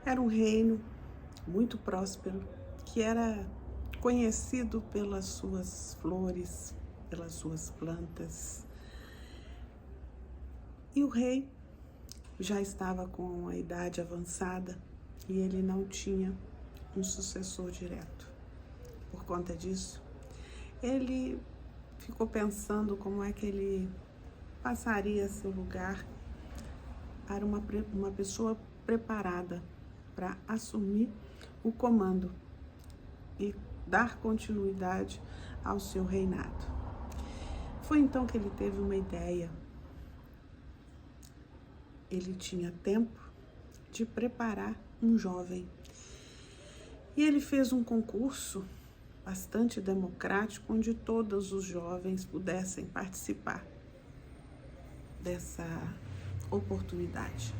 Era um reino muito próspero, que era conhecido pelas suas flores, pelas suas plantas. E o rei já estava com a idade avançada e ele não tinha um sucessor direto. Por conta disso, ele ficou pensando como é que ele passaria seu lugar para uma pessoa preparada para assumir o comando e dar continuidade ao seu reinado. Foi então que ele teve uma ideia. Ele tinha tempo de preparar um jovem. E ele fez um concurso bastante democrático, onde todos os jovens pudessem participar dessa oportunidade.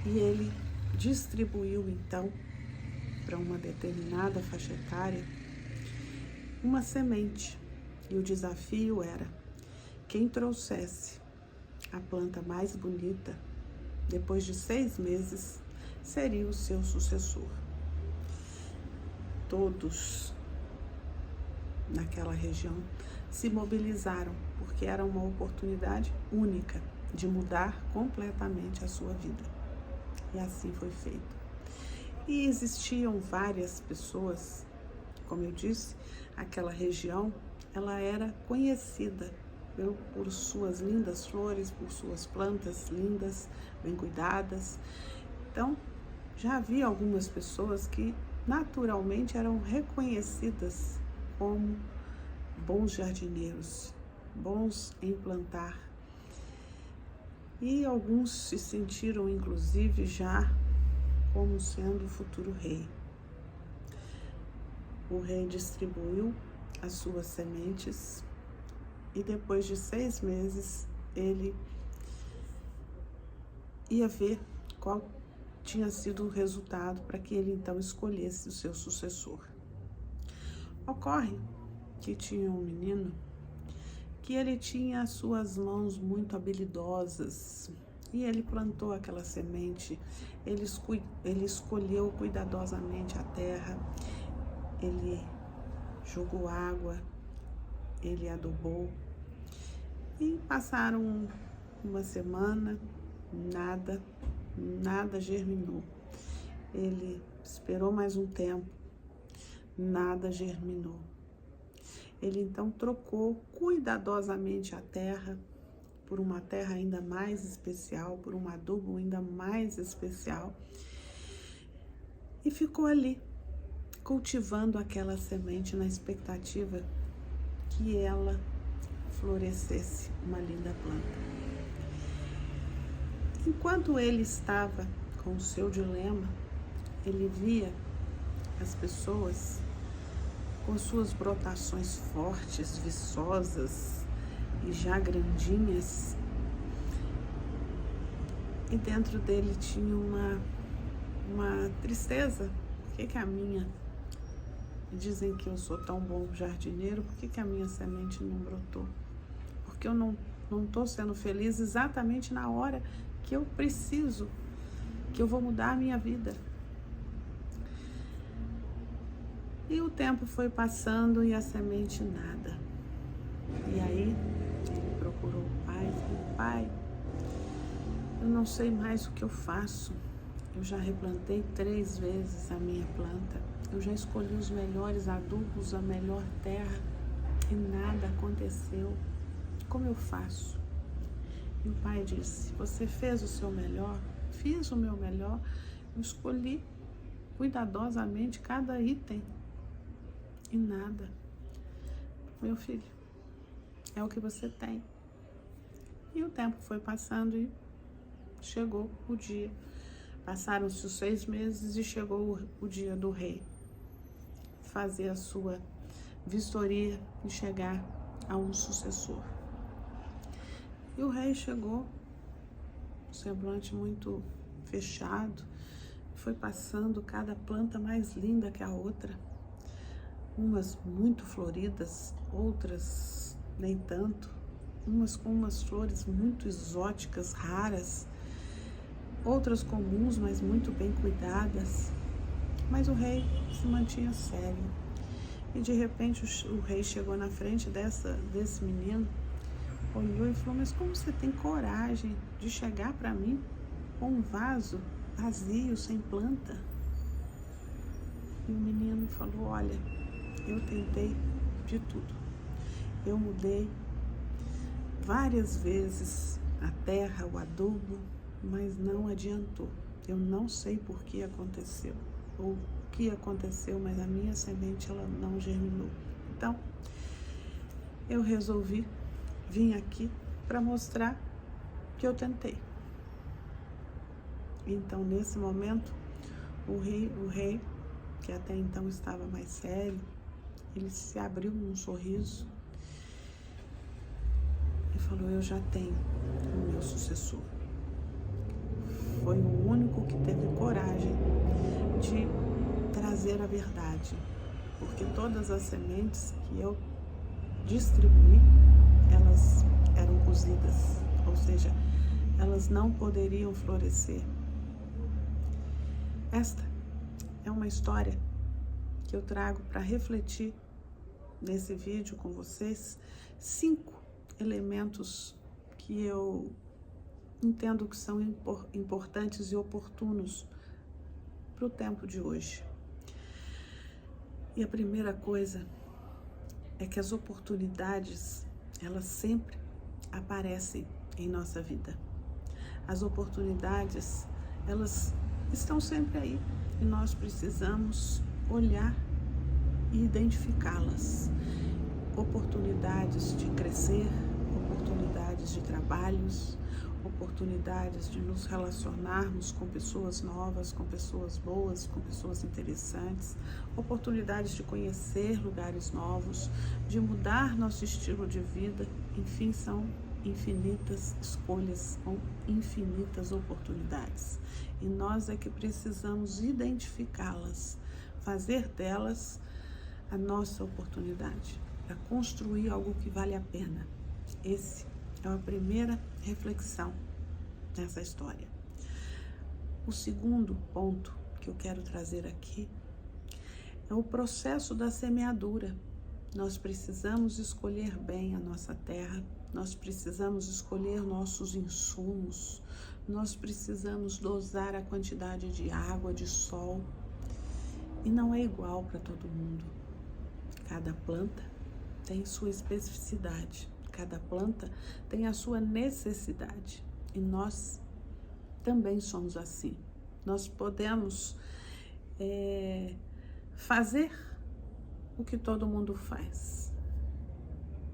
E ele distribuiu então para uma determinada faixa etária uma semente. E o desafio era: quem trouxesse a planta mais bonita, depois de 6 meses, seria o seu sucessor. Todos naquela região se mobilizaram, porque era uma oportunidade única de mudar completamente a sua vida. E assim foi feito. E existiam várias pessoas, como eu disse, aquela região, ela era conhecida por suas lindas flores, por suas plantas lindas, bem cuidadas. Então, já havia algumas pessoas que naturalmente eram reconhecidas como bons jardineiros, bons em plantar. E alguns se sentiram, inclusive, já como sendo o futuro rei. O rei distribuiu as suas sementes e depois de 6 meses ele ia ver qual tinha sido o resultado para que ele então escolhesse o seu sucessor. Ocorre que tinha um menino que ele tinha as suas mãos muito habilidosas e ele plantou aquela semente, ele escolheu cuidadosamente a terra, ele jogou água, ele adubou e passaram uma semana, nada germinou. Ele esperou mais um tempo, nada germinou. Ele então trocou cuidadosamente a terra por uma terra ainda mais especial, por um adubo ainda mais especial, e ficou ali cultivando aquela semente na expectativa que ela florescesse uma linda planta. Enquanto ele estava com o seu dilema, ele via as pessoas com suas brotações fortes, viçosas e já grandinhas, e dentro dele tinha uma tristeza. Por que a minha? Dizem que eu sou tão bom jardineiro, por que a minha semente não brotou? Porque eu não estou sendo feliz exatamente na hora que eu preciso, que eu vou mudar a minha vida. E o tempo foi passando e a semente nada. E aí ele procurou o pai e falou: pai, eu não sei mais o que eu faço. Eu já replantei 3 vezes a minha planta. Eu já escolhi os melhores adubos, a melhor terra e nada aconteceu. Como eu faço? E o pai disse: você fez o seu melhor? Fiz o meu melhor. Eu escolhi cuidadosamente cada item e nada. Meu filho, é o que você tem. E o tempo foi passando e chegou o dia. Passaram-se os 6 meses e chegou o dia do rei fazer a sua vistoria e chegar a um sucessor. E o rei chegou, semblante muito fechado, foi passando cada planta mais linda que a outra, umas muito floridas, outras nem tanto, umas com umas flores muito exóticas, raras. outras comuns, mas muito bem cuidadas. Mas o rei se mantinha sério. E de repente o rei chegou na frente desse menino, olhou e falou: mas como você tem coragem de chegar para mim com um vaso vazio, sem planta? E o menino falou: olha, eu tentei de tudo. Eu mudei várias vezes a terra, o adubo, mas não adiantou. Eu não sei por que aconteceu, ou o que aconteceu, mas a minha semente ela não germinou. Então, eu resolvi vir aqui para mostrar que eu tentei. Então, nesse momento, o rei, que até então estava mais sério, ele se abriu num sorriso e falou: eu já tenho o meu sucessor. Foi o único que teve coragem de trazer a verdade, porque todas as sementes que eu distribuí, elas eram cozidas, ou seja, elas não poderiam florescer. Esta é uma história que eu trago para refletir nesse vídeo com vocês, 5 elementos que eu entendo que são importantes e oportunos para o tempo de hoje. E a primeira coisa é que as oportunidades, elas sempre aparecem em nossa vida. As oportunidades, elas estão sempre aí e nós precisamos olhar e identificá-las. Oportunidades de crescer, oportunidades de trabalhos, oportunidades de nos relacionarmos com pessoas novas, com pessoas boas, com pessoas interessantes, oportunidades de conhecer lugares novos, de mudar nosso estilo de vida. Enfim, são infinitas escolhas, com infinitas oportunidades. E nós é que precisamos identificá-las, fazer delas a nossa oportunidade, para construir algo que vale a pena. Esse é a primeira reflexão nessa história. O segundo ponto que eu quero trazer aqui é o processo da semeadura. Nós precisamos escolher bem a nossa terra, nós precisamos escolher nossos insumos, nós precisamos dosar a quantidade de água, de sol, e não é igual para todo mundo. Cada planta tem sua especificidade, cada planta tem a sua necessidade, e nós também somos assim. Nós podemos fazer o que todo mundo faz,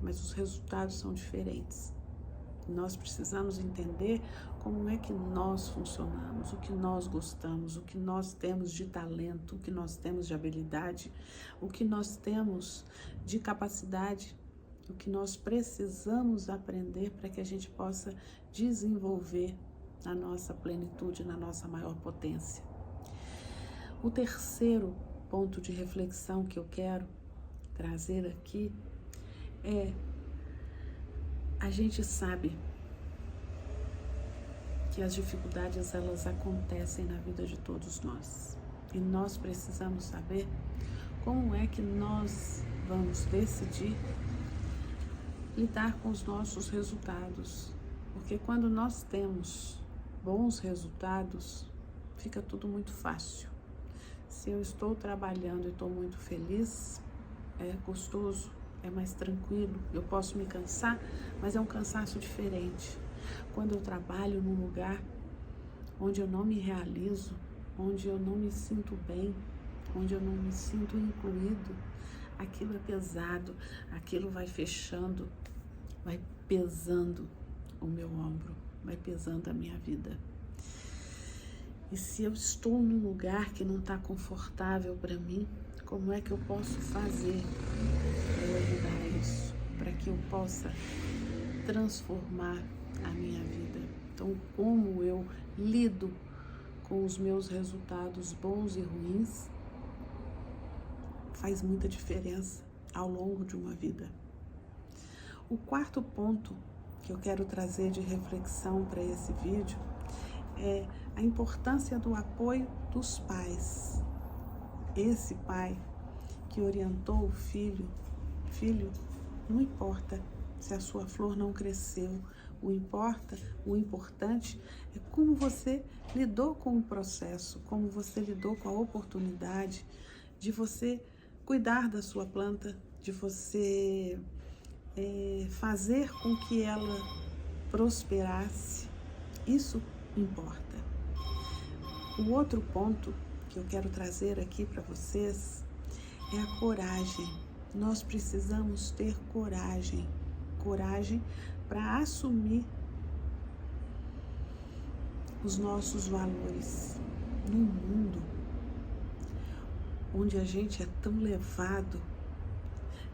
mas os resultados são diferentes. Nós precisamos entender como é que nós funcionamos, o que nós gostamos, o que nós temos de talento, o que nós temos de habilidade, o que nós temos de capacidade, o que nós precisamos aprender para que a gente possa desenvolver na nossa plenitude, na nossa maior potência. O terceiro ponto de reflexão que eu quero trazer aqui é: a gente sabe que as dificuldades elas acontecem na vida de todos nós, e nós precisamos saber como é que nós vamos decidir lidar com os nossos resultados, porque quando nós temos bons resultados, fica tudo muito fácil. Se eu estou trabalhando e estou muito feliz, é gostoso, é mais tranquilo, eu posso me cansar, mas é um cansaço diferente. Quando eu trabalho num lugar onde eu não me realizo, onde eu não me sinto bem, onde eu não me sinto incluído, aquilo é pesado, aquilo vai fechando, vai pesando o meu ombro, vai pesando a minha vida. E se eu estou num lugar que não está confortável para mim, como é que eu posso fazer para mudar isso, para que eu possa transformar a minha vida? Então, como eu lido com os meus resultados bons e ruins faz muita diferença ao longo de uma vida. O quarto ponto que eu quero trazer de reflexão para esse vídeo é a importância do apoio dos pais. Esse pai que orientou o filho, não importa se a sua flor não cresceu, o importante é como você lidou com o processo, como você lidou com a oportunidade de você cuidar da sua planta, de você fazer com que ela prosperasse. Isso importa. O outro ponto que eu quero trazer aqui para vocês é a coragem. Nós precisamos ter coragem para assumir os nossos valores num mundo onde a gente é tão levado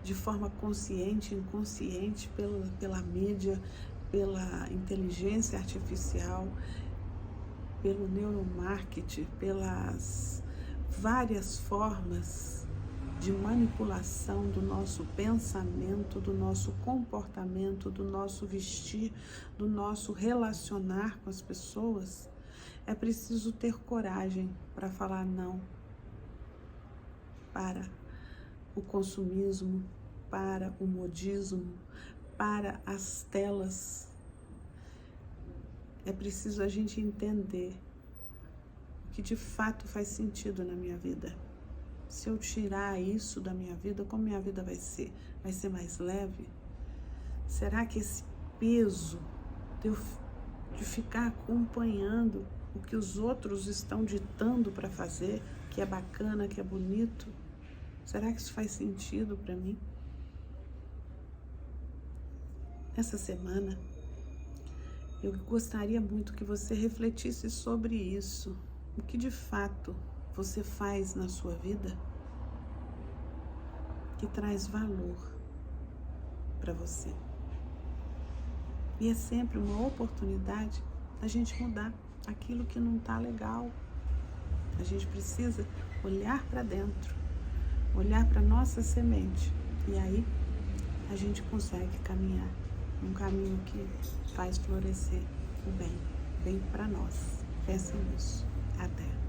de forma consciente e inconsciente pela mídia, pela inteligência artificial, pelo neuromarketing, pelas várias formas de manipulação do nosso pensamento, do nosso comportamento, do nosso vestir, do nosso relacionar com as pessoas. É preciso ter coragem para falar não para o consumismo, para o modismo, para as telas. É preciso a gente entender o que de fato faz sentido na minha vida. Se eu tirar isso da minha vida, como minha vida vai ser? Vai ser mais leve? Será que esse peso de ficar acompanhando o que os outros estão ditando para fazer, que é bacana, que é bonito, será que isso faz sentido para mim? Essa semana, eu gostaria muito que você refletisse sobre isso. O que de fato você faz na sua vida que traz valor para você. E é sempre uma oportunidade da gente mudar aquilo que não está legal. A gente precisa olhar para dentro, olhar para nossa semente. E aí a gente consegue caminhar num caminho que faz florescer o bem para nós. Pense nisso. Até.